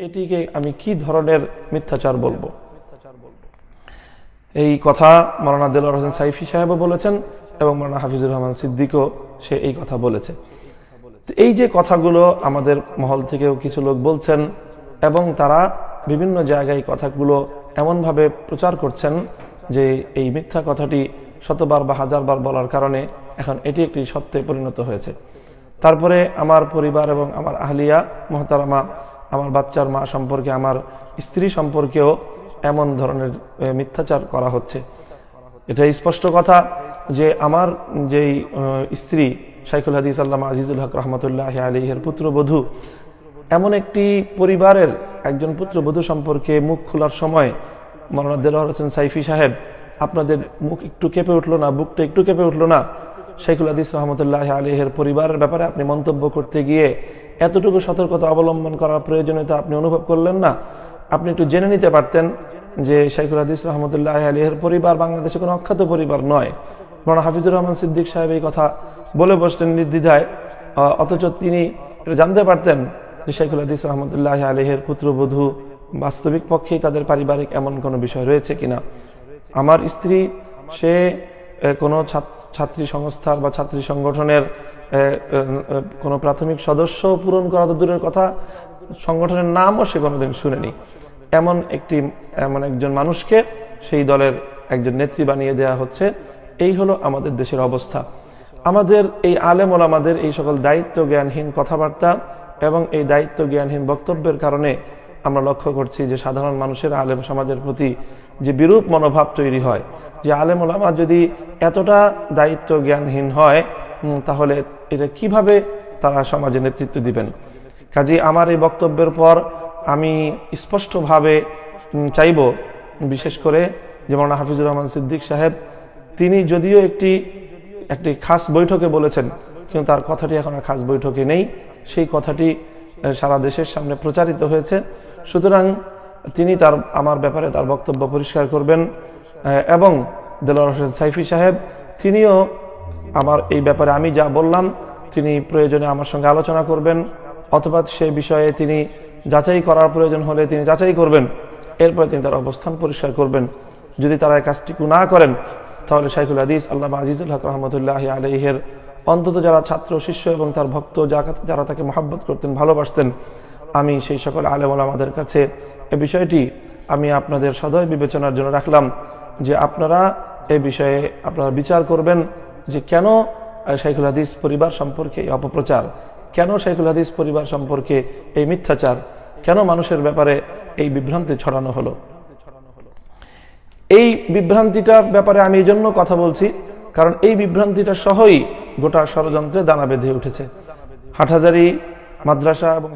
এটিকে আমি কি ধরনের মিথ্যাচার বলবো? এই কথা মাওলানা দেলোয়ার হোসেন সাইফি সাহেবও বলেছেন এবং মাওলানা হাফিজুর রহমান সিদ্দিকও সে এই কথা বলেছে। এই যে কথাগুলো আমাদের মহল থেকেও কিছু লোক বলছেন এবং তারা বিভিন্ন জায়গায় কথাগুলো এমনভাবে প্রচার করছেন যে এই মিথ্যা কথাটি শতবার বা হাজারবার বলার কারণে এখন এটি একটি সত্যে পরিণত হয়েছে। তারপরে আমার পরিবার এবং আমার আহলিয়া মোহতারামা, আমার বাচ্চার মা সম্পর্কে, আমার স্ত্রী সম্পর্কেও এমন ধরনের মিথ্যাচার করা হচ্ছে। এটা স্পষ্ট কথা যে আমার যেই স্ত্রী শাইখুল হাদিস আল্লামা আজিজুল হক রহমতুল্লাহ আলাইহির পুত্রবধূ, এমন একটি পরিবারের একজন পুত্রবধূ সম্পর্কে মুখ খোলার সময় মাওলানা দেলোয়ার হোসেন সাইফি সাহেব, আপনাদের মুখ একটু কেঁপে উঠলো না, বুকটা একটু কেঁপে উঠলো না? শাইখুল হাদিস রহমতুল্লাহ আলাইহির পরিবারের ব্যাপারে আপনি মন্তব্য করতে গিয়ে এতটুকু সতর্কতা অবলম্বন করার প্রয়োজনীয়তা আপনি অনুভব করলেন না? আপনি একটু জেনে নিতে পারতেন যে শাইখুল হাদিস রহমতুল্লাহ আলাইহির পরিবার বাংলাদেশে কোনো অখ্যাত পরিবার নয়। মাওলানা হাফিজুর রহমান সিদ্দিক সাহেব এই কথা বলে বসলেন নির্দ্বিধায়, অথচ তিনি জানতে পারতেন যে শাইখুল হাদিস রহমতুল্লাহ আলাইহির পুত্রবধূ বাস্তবিক পক্ষেই তাদের পারিবারিক এমন কোনো বিষয় রয়েছে কিনা। আমার স্ত্রী সে কোনো ছাত্রী সংস্থার বা ছাত্রী সংগঠনের কোনো প্রাথমিক সদস্য পূরণ করা তো দূরের কথা, সংগঠনের নামও সে কোনোদিন শুনেনি। এমন একজন মানুষকে সেই দলের একজন নেত্রী বানিয়ে দেওয়া হচ্ছে। এই হলো আমাদের দেশের অবস্থা। আমাদের এই আলেম ওলামাদের এই সকল দায়িত্ব জ্ঞানহীন কথাবার্তা এবং এই দায়িত্ব জ্ঞানহীন বক্তব্যের কারণে আমরা লক্ষ্য করছি যে সাধারণ মানুষের আলেম সমাজের প্রতি যে বিরূপ মনোভাব তৈরি হয়, যে আলেম ওলামা যদি এতটা দায়িত্ব জ্ঞানহীন হয় তাহলে এটা কিভাবে তারা সমাজে নেতৃত্ব দিবেন। কাজেই আমার এই বক্তব্যের পর আমি স্পষ্টভাবে চাইব, বিশেষ করে যে মাওলানা হাফিজুর রহমান সিদ্দিক সাহেব, তিনি যদিও একটি খাস বৈঠকে বলেছেন, কিন্তু তার কথাটি এখন আর খাস বৈঠকে নেই। সেই কথাটি সারা দেশের সামনে প্রচারিত হয়েছে। সুতরাং তিনি আমার ব্যাপারে তার বক্তব্য পরিষ্কার করবেন এবং দেলোয়ার হোসেন সাইফি সাহেব তিনিও আমার এই ব্যাপারে আমি যা বললাম তিনি প্রয়োজনে আমার সঙ্গে আলোচনা করবেন, অথবা সে বিষয়ে তিনি যাচাই করার প্রয়োজন হলে তিনি যাচাই করবেন। এরপরে তিনি তার অবস্থান পরিষ্কার করবেন। যদি তারা এই কাজটিকু না করেন তাহলে শাইখুল হাদিস আল্লামা আজিজুল হক রহমতুল্লাহ আলাইহির অন্তত যারা ছাত্র শিষ্য এবং তার ভক্ত যারা তাকে মহব্বত করতেন, ভালোবাসতেন, আমি সেই সকল আলেম ওলামাদের কাছে এই বিষয়টি আমি আপনাদের সদয় বিবেচনার জন্য রাখলাম যে আপনারা এই বিষয়ে আপনারা বিচার করবেন যে কেন শাইখুল হাদিস পরিবার সম্পর্কে এই অপপ্রচার, কেন শাইখুল হাদিস পরিবার সম্পর্কে এই মিথ্যাচার, কেন মানুষের ব্যাপারে এই বিভ্রান্তি ছড়ানো হলো। এই বিভ্রান্তিটার ব্যাপারে আমি এই জন্য কথা বলছি কারণ এই বিভ্রান্তিটা সহই গোটা ষড়যন্ত্রে দানা বেঁধে উঠেছে। হাটহাজারী মাদ্রাসা এবং